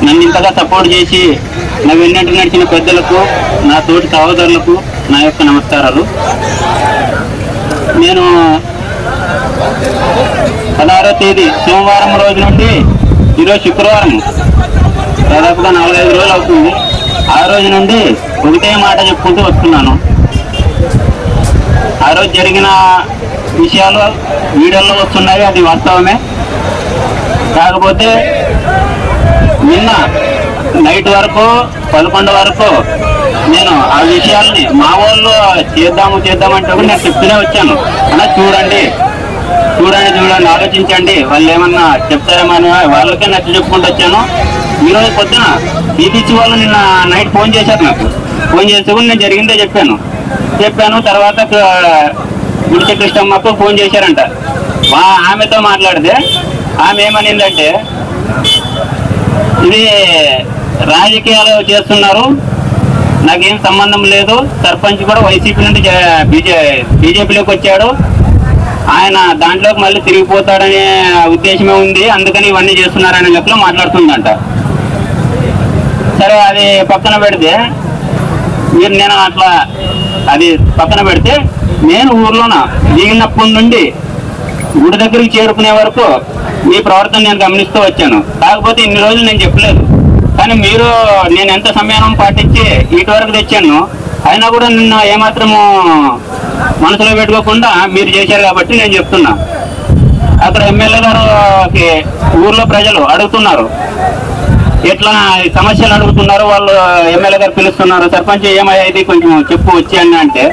నన్ను ఇంతగా సపోర్ట్ చేసి నా వెన్నట్టు నడిచిన పెద్దలకు, నా తోటి సహోదరులకు నా యొక్క నమస్కారాలు. నేను 16వ తేదీ సోమవారం రోజు నుండి ఈరోజు శుక్రవారం దాదాపుగా 4-5 రోజులు అవుతుంది. ఆ రోజు నుండి ఒకటే మాట చెప్పుకుంటూ వస్తున్నాను. ఆ రోజు జరిగిన విషయాలు వీడియోలో వస్తున్నాయి, అది వాస్తవమే. కాకపోతే నిన్న నైట్ వరకు 11 వరకు నేను ఆ విషయాల్ని మా వాళ్ళు చేద్దామంటే కూడా నేను చెప్తూనే వచ్చాను. అలా చూడండి ఆలోచించండి, వాళ్ళు ఏమన్నా చెప్తారేమని వాళ్ళకే నచ్చ చెప్పుకుంటూ వచ్చాను. ఈరోజు పొద్దున బీబీసీ వాళ్ళు నిన్న నైట్ ఫోన్ చేశారు. నాకు ఫోన్ చేస్తే కూడా నేను జరిగిందే చెప్పాను. తర్వాత గుడిచె కృష్ణమ్మకు ఫోన్ చేశారంట. ఆమెతో మాట్లాడితే ఆమె ఏమనిందంటే, ఇది రాజకీయాలు చేస్తున్నారు, నాకేం సంబంధం లేదు, సర్పంచ్ కూడా వైసీపీ నుండి బీజేపీలోకి వచ్చాడు, ఆయన దాంట్లోకి మళ్ళీ తిరిగిపోతాడనే ఉద్దేశమే ఉంది, అందుకని ఇవన్నీ చేస్తున్నారనే లెక్కలో మాట్లాడుతుందంట. సరే, అది పక్కన పెడితే నేను అట్లా అది పక్కన పెడితే నేను ఊర్లోన దిగినప్పటి నుండి గుడి దగ్గరికి చేరుకునే వరకు మీ ప్రవర్తన నేను గమనిస్తూ వచ్చాను. కాకపోతే ఇన్ని రోజులు నేను చెప్పలేదు, కానీ మీరు నేను ఎంత సమయం పాటించి ఇటు వరకు తెచ్చాను, అయినా కూడా నిన్న ఏమాత్రము మనసులో పెట్టుకోకుండా మీరు చేశారు కాబట్టి నేను చెప్తున్నా. అక్కడ ఎమ్మెల్యే గారికి ఊర్లో ప్రజలు అడుగుతున్నారు, ఎట్లా సమస్యలు అడుగుతున్నారు. వాళ్ళు ఎమ్మెల్యే గారు పిలుస్తున్నారు, సర్పంచ్ ఏమయ్యేది కొంచెం చెప్పు వచ్చి అని అంటే,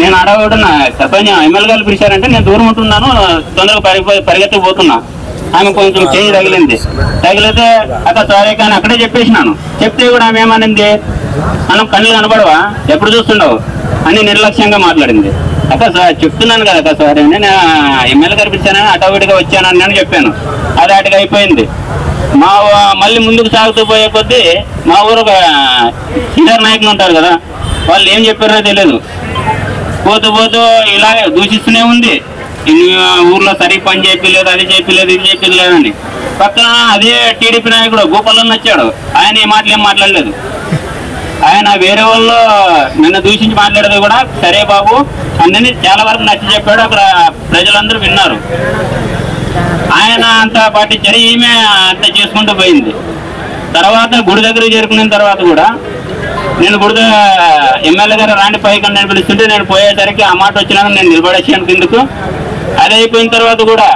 నేను అడగడున్నా సర్పంచ్ ఎమ్మెల్యే గారు పిలిచారంటే నేను దూరం ఉంటున్నాను, తొందరగా పరిగెత్తిపోతున్నా. ఆమె కొంచెం చేయి తగిలితే అక్కడ సారీ కానీ అక్కడే చెప్పేసినాను. చెప్తే కూడా ఆమె ఏమనింది, మనం కళ్ళు కనబడవా, ఎప్పుడు చూస్తుండవు అని నిర్లక్ష్యంగా మాట్లాడింది. అక్క సార్ చెప్తున్నాను కదా అక్క సార్, నేను ఎమ్మెల్యే గారు పిలిచానని అటోవిడిగా వచ్చానని నేను చెప్పాను. అది అటుగా అయిపోయింది. మళ్ళీ ముందుకు సాగుతూ పోయే కొద్దీ మా ఊరు ఒక సీనియర్ నాయకులు ఉంటారు కదా, వాళ్ళు ఏం చెప్పారో తెలియదు, పోతూ ఇలాగే దూషిస్తూనే ఉంది. ఊర్లో సరిగ్గా పని చేయలేదు, అది చేయలేదు, ఇది చేయలేదని. పక్కన అదే టీడీపీ నాయకుడు గోపాలన్న వచ్చాడు, ఆయన ఈ మాటలు ఏం మాట్లాడలేదు. ఆయన వేరే వాళ్ళు నిన్న దూషించి మాట్లాడేది కూడా సరే బాబు అన్నీ చాలా వరకు నచ్చ చెప్పాడు. అక్కడ ప్రజలందరూ విన్నారు. ఆయన అంత పాటించారు, ఈమె అంత చేసుకుంటూ పోయింది. తర్వాత గుడి దగ్గరికి చేరుకున్న తర్వాత కూడా నేను గుడి ఎమ్మెల్యే గారు రాండి పైకి నేను పిలుస్తుంటే నేను పోయేసరికి ఆ మాట వచ్చినాక నేను నిలబడేసాను కిందకు. అది అయిపోయిన తర్వాత కూడా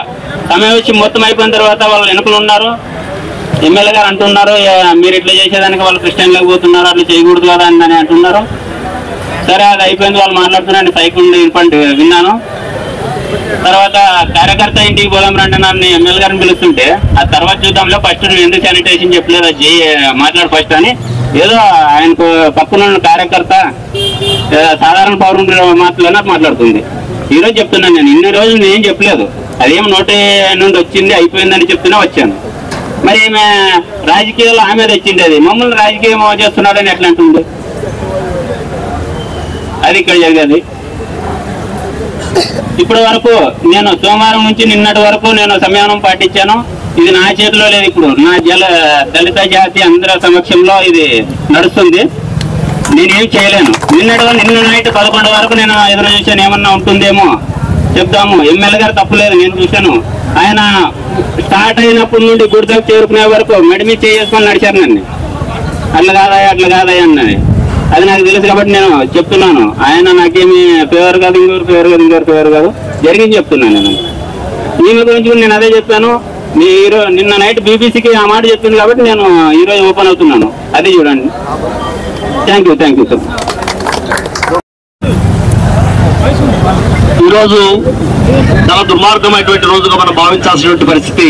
సమయం వచ్చి మొత్తం అయిపోయిన తర్వాత వాళ్ళు వెనుకలు ఉన్నారు. ఎమ్మెల్యే గారు అంటున్నారు, మీరు ఇట్లా చేసేదానికి వాళ్ళు క్రిస్టియన్ లేకపోతున్నారు, అట్లా చేయకూడదు కదా అని అంటున్నారు. సరే, అది అయిపోయింది. వాళ్ళు మాట్లాడుతున్నాను, సైకిల్ విన్నాను. తర్వాత కార్యకర్త ఇంటికి పోదాం రండి నన్ను ఎమ్మెల్యే గారిని పిలుస్తుంటే, ఆ తర్వాత చూద్దాంలో ఫస్ట్ నువ్వు ఎందుకు శానిటైజేషన్ చెప్పలేదు, అది మాట్లాడు ఫస్ట్ అని ఏదో ఆయనకు పక్కన కార్యకర్త సాధారణ పౌరుల మాట్లాడుతుంది. ఈరోజు చెప్తున్నాను, నేను ఇన్ని రోజులు నేను చెప్పలేదు, అదేం నోటి నుండి వచ్చింది అయిపోయిందని చెప్తూనే వచ్చాను. మరి ఈమె రాజకీయాల్లో ఆమె తెచ్చింది, అది మమ్మల్ని రాజకీయం చేస్తున్నాడని ఎట్లా అంటుంది? అది ఇక్కడ జరిగేది. ఇప్పటి వరకు నేను సోమవారం నుంచి నిన్నటి వరకు నేను సంయమనం పాటించాను. ఇది నా చేతిలో లేదు. ఇప్పుడు నా దళిత జాతి అందరి సమక్షంలో ఇది నడుస్తుంది. నేనేం చేయలేను. నిన్న నైట్ 11 వరకు నేను ఎదురు చూశాను, ఏమన్నా ఉంటుందేమో చెప్దాము. ఎమ్మెల్యే గారు తప్పులేదు, నేను చూశాను. ఆయన స్టార్ట్ అయినప్పటి నుండి గుడి దగ్గర చేరుకునే వరకు మెడమీ చేసుకొని నడిచారు నన్ను. అట్లా కాదయ్యా అన్నది. అది నాకు తెలుసు కాబట్టి నేను చెప్తున్నాను. ఆయన నాకేమి ఫేవర్ కాదు, ఇంకోరు ఫేవర్ కాదు, జరిగింది చెప్తున్నాను. నేను ఈమె గురించి నేను అదే చెప్పాను. మీరు నిన్న నైట్ బీబీసీకి ఆ మాట చెప్పింది కాబట్టి నేను ఈరోజు ఓపెన్ అవుతున్నాను. అది చూడండి. Thank you sir. ఈరోజు చాలా దుర్మార్గమైనటువంటి రోజుగా మనం భావించాల్సినటువంటి పరిస్థితి.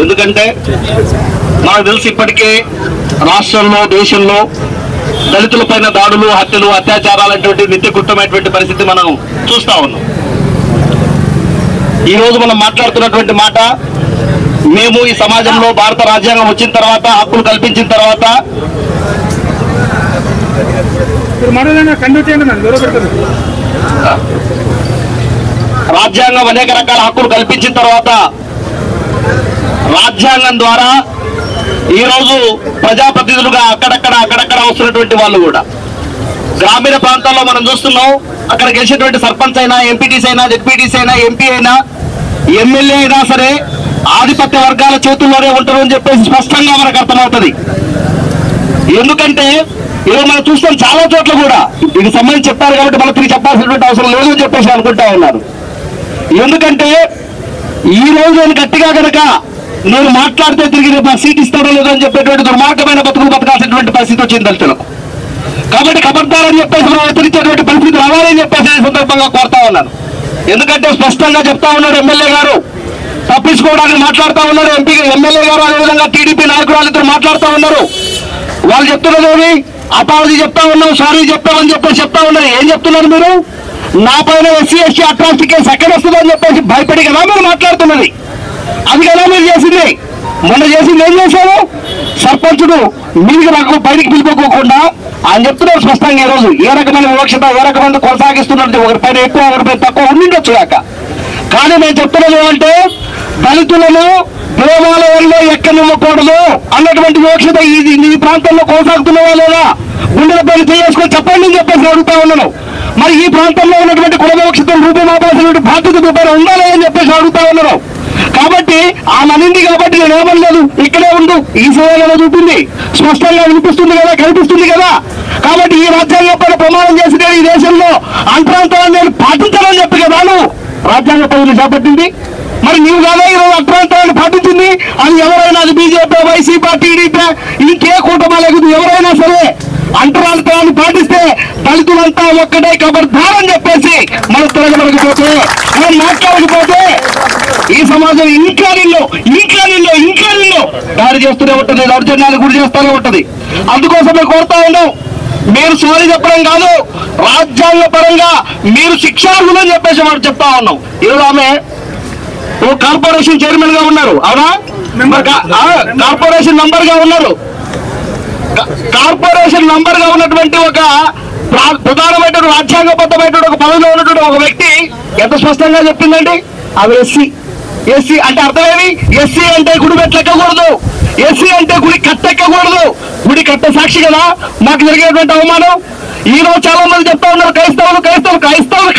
ఎందుకంటే మనకు తెలిసి ఇప్పటికే రాష్ట్రంలో దేశంలో దళితుల పైన దాడులు, హత్యలు, అత్యాచారాలటువంటి నిత్యకృతమైనటువంటి పరిస్థితి మనం చూస్తా ఉన్నాం. ఈ రోజు మనం మాట్లాడుతున్నటువంటి మాట, మేము ఈ సమాజంలో భారత రాజ్యాంగం వచ్చిన తర్వాత, హక్కులు కల్పించిన తర్వాత రాజ్యాంగం అనేక రకాల హక్కులు కల్పించిన తర్వాత రాజ్యాంగం ద్వారా ఈ రోజు ప్రజాప్రతినిధులుగా అక్కడక్కడ వస్తున్నటువంటి వాళ్ళు కూడా గ్రామీణ ప్రాంతాల్లో మనం చూస్తున్నాం. అక్కడ గెలిచేటువంటి సర్పంచ్ అయినా, ఎంపీటీసీ అయినా, జెడ్పీటీసీ అయినా, ఎంపీ అయినా, ఎమ్మెల్యే అయినా సరే ఆధిపత్య వర్గాల చేతుల్లోనే ఉంటారు అని చెప్పేసి స్పష్టంగా మనకు అర్థమవుతుంది. ఎందుకంటే ఈరోజు మనం చూస్తాం చాలా చోట్ల కూడా దీనికి సంబంధించి చెప్పారు కాబట్టి మనం తిరిగి చెప్పాల్సినటువంటి అవసరం లేదు అని చెప్పేసి అనుకుంటా ఉన్నారు. ఎందుకంటే ఈ రోజు నేను గట్టిగా కనుక నేను మాట్లాడితే తిరిగి రేపు సీట్ ఇస్తాడో లేదో అని చెప్పేటువంటి దుర్మార్గమైన బతుకులు బతకాల్సినటువంటి పరిస్థితి వచ్చింది దళితులకు. కాబట్టి ఖబర్దారని చెప్పేసి మనం హెచ్చరించేటువంటి పరిస్థితి రావాలని చెప్పేసి ఈ సందర్భంగా కోరుతా ఉన్నాను. ఎందుకంటే స్పష్టంగా చెప్తా ఉన్నాడు ఎమ్మెల్యే గారు, తప్పించుకోవడానికి మాట్లాడుతూ ఉన్నారు. ఎమ్మెల్యే గారు అదేవిధంగా టీడీపీ నాయకురాలు ఇద్దరు మాట్లాడుతూ ఉన్నారు. వాళ్ళు చెప్తున్నది అపాలజీ చెప్తా ఉన్నాం, సారీ చెప్తామని చెప్పేసి చెప్తా ఉన్నారు. ఏం చెప్తున్నారు మీరు? నా పైన ఎస్సీ ఎస్టీ అట్రాసిటీ కేసు ఎక్కడ వస్తుందని చెప్పేసి భయపడి కదా మీరు మాట్లాడుతున్నది. అది కదా మీరు చేసింది. మొన్న చేసింది ఏం చేశారు? సర్పంచుడు మీదికి నాకు బయటికి పిలుపుకోకుండా ఆయన చెప్తున్నారు స్పష్టంగా ఈ రోజు ఏ రకమైన వివక్షత, ఏ రకమైన కొనసాగిస్తున్నట్టు ఒకరిపైన ఎక్కువ ఒకరిపైన తక్కువ ఉండిండొచ్చు కాక. కానీ నేను చెప్తున్నది అంటే దళితులను దేవాలయంలో ఎక్కనివ్వకూడదు అన్నటువంటి వివక్షత ఈ ప్రాంతంలో కొనసాగుతున్నావా లేదా? గుండెలపై చేసుకొని చెప్పండి అని చెప్పేసి అడుగుతా ఉన్నాను. మరి ఈ ప్రాంతంలో ఉన్నటువంటి కుల వివక్షతను రూపుమాపాల్సినటువంటి బాధ్యత రూపాయలు ఉండాలి అని చెప్పేసి అడుగుతా ఉన్నాను. కాబట్టి ఆ మనింది కాబట్టి నేను ఏమనలేదు, ఇక్కడే ఉండు, ఈ సేవలో చూపింది స్పష్టంగా వినిపిస్తుంది కదా, కనిపిస్తుంది కదా. కాబట్టి ఈ రాజ్యాంగ పైన ప్రమాణం చేసి నేను ఈ దేశంలో అంతరాంతరాన్ని నేను పాటించాలని చెప్పి కదా నువ్వు రాజ్యాంగ పదవిని చేపట్టింది. మరి నీవు కదా ఈరోజు అంతరాంతరాన్ని పాటించింది. అది ఎవరైనా, అది బీజేపీ, వైసీపీ, టీడీపీ, ఇంకే కూటమి లేదు, ఎవరైనా సరే అంతరాంతరాన్ని పాటిస్తే దళితులంతా ఒక్కటే ఖబర్దారని చెప్పేసి మనం తిరగబడకపోతే, మనం మాట్లాడకపోతే ఈ సమాజం ఇంకా నిన్ను దాడి చేస్తూనే ఉంటుంది, దౌర్జన్యాలకు గురి చేస్తూనే ఉంటుంది. అందుకోసమే కోరుతా ఉన్నాం, మీరు సారీ చెప్పడం కాదు, రాజ్యాంగ పరంగా మీరు శిక్షార్హులు అని చెప్పేసి మనం చెప్తా ఉన్నాం. ఈరోజు ఆమె కార్పొరేషన్ చైర్మన్ గా ఉన్నారు, అవునా? కార్పొరేషన్ నంబర్ గా ఉన్నారు. కార్పొరేషన్ నంబర్ గా ఉన్నటువంటి ఒక ప్రధానమైనటువంటి రాజ్యాంగబద్ధమైనటువంటి ఒక పదవిలో ఉన్నటువంటి ఒక వ్యక్తి ఎంత స్పష్టంగా చెప్పిందండి, అవి ఎస్సీ అంటే అర్థమేమి? ఎస్సీ అంటే గుడి మెట్లు ఎక్కకూడదు, ఎస్సీ అంటే గుడి కట్టెక్కకూడదు. గుడి కట్ట సాక్షి కదా మాకు జరిగేటువంటి అవమానం. ఈ రోజు చాలా మంది చెప్తా ఉన్నారు క్రైస్తవులు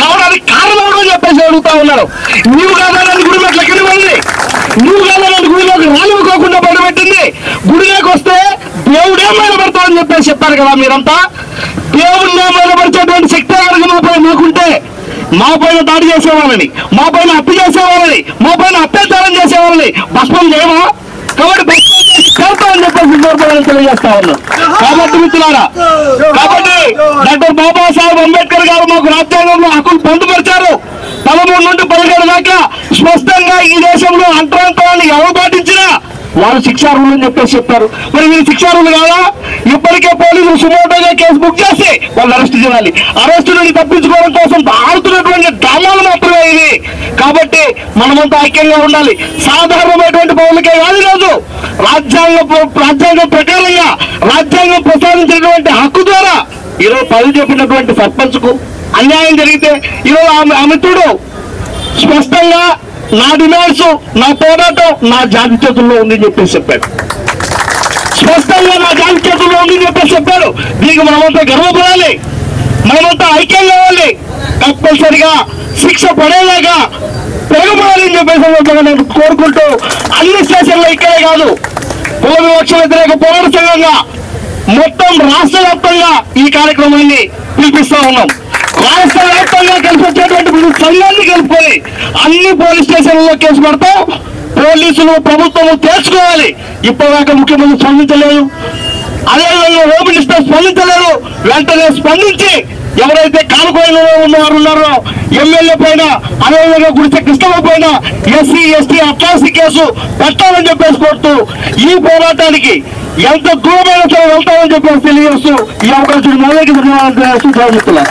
కావడానికి కారణం అని చెప్పేసి అడుగుతా ఉన్నారు. నీవు కాదా నన్ను గుడి మెట్లు ఎక్కనివ్వండి, నువ్వు కాదా నన్ను గుడిలోకి రానివ్వకోకుండా బయటపెట్టింది. గుడిలోకి వస్తే దేవుడే మైలపడతామని చెప్పేసి చెప్పారు కదా మీరంతా. దేవుడినే మైలపరిచేటువంటి శక్తి మాకుంటే మా పైన దాడి చేసేవాళ్ళని, మా పైన హత్య చేసేవాళ్ళని, మా పైన అత్యాచారం చేసేవాళ్ళని భస్మం చేయమా? కాబట్టి భస్మం చేసి చేస్తామని చెప్పేసి సందర్భాలను తెలియజేస్తా ఉన్నాం. కాబట్టి మిత్రులారా, కాబట్టి డాక్టర్ బాబాసాహెబ్ అంబేద్కర్ గారు మాకు రాజ్యాంగంలో హక్కులు పొందుపరిచారు. 13 నుండి 17 దాకా స్పష్టంగా ఈ దేశంలో అంతరాంతరాన్ని ఎవరు పాటించినా వారు శిక్షార్హులు అని చెప్పేసి చెప్పారు. మరి వీరు శిక్షార్హులు కాదా? ఇప్పటికే పోలీసులు సుమోటోగా కేసు బుక్ చేసి వాళ్ళు అరెస్ట్ చేయాలి. అరెస్టు నుండి తప్పించుకోవడం కోసం ఆడుతున్నటువంటి డ్రామాలు మాత్రమే ఇవి. కాబట్టి మనమంతా ఐక్యంగా ఉండాలి. సాధారణమైనటువంటి పౌరులకే కాదు, ఈరోజు రాజ్యాంగం ప్రకారంగా రాజ్యాంగం ప్రసాదించినటువంటి హక్కు ద్వారా ఈరోజు పదవి చెప్పినటువంటి సర్పంచ్ కు అన్యాయం జరిగితే ఈరోజు ఆ మిత్రుడు స్పష్టంగా నా డిమాండ్స్, నా పోరాటం నా జాతి చేతుల్లో ఉందని చెప్పేసి చెప్పాడు. స్పష్టంగా నా జాతి చేతుల్లో ఉందని చెప్పేసి చెప్పాడు. దీనికి మనమంతా గర్వపడాలి, మనమంతా ఐక్యంగా అవ్వాలి. కంపల్సరిగా శిక్ష పడేలాగా పెరగబడాలి అని చెప్పేసి నేను కోరుకుంటూ అన్ని స్టేషన్లో ఇక్కడే కాదు, కుల వివక్ష వ్యతిరేక పోరాట సంఘంగా మొత్తం రాష్ట్ర వ్యాప్తంగా ఈ కార్యక్రమాన్ని పిలిపిస్తా ఉన్నాం. రాష్ట్ర వ్యాప్తంగా కలిసి వచ్చేటువంటి సంఘాన్ని కలుపుకొని అన్ని పోలీస్ స్టేషన్లలో కేసు పెడతాం. పోలీసులు ప్రభుత్వం తెలుసుకోవాలి. ఇప్పటిదాకా ముఖ్యమంత్రి స్పందించలేదు, అదేవిధంగా హోమ్ మినిస్టర్ స్పందించలేదు. వెంటనే స్పందించి ఎవరైతే కానుకోయిన ఉన్నవారు ఉన్నారో ఎమ్మెల్యే పైన, అదేవిధంగా గుడిసె కృష్ణమ్మ పైన ఎస్సీ ఎస్టీ అట్రాసిటీ కేసు పెట్టాలని చెప్పేసి కోరుతూ ఈ పోరాటానికి ఎంత దూరమైన వెళ్తామని చెప్పేసి తెలియజేస్తూ ఈ అవకాశం మొదలైన ధన్యవాదాలు.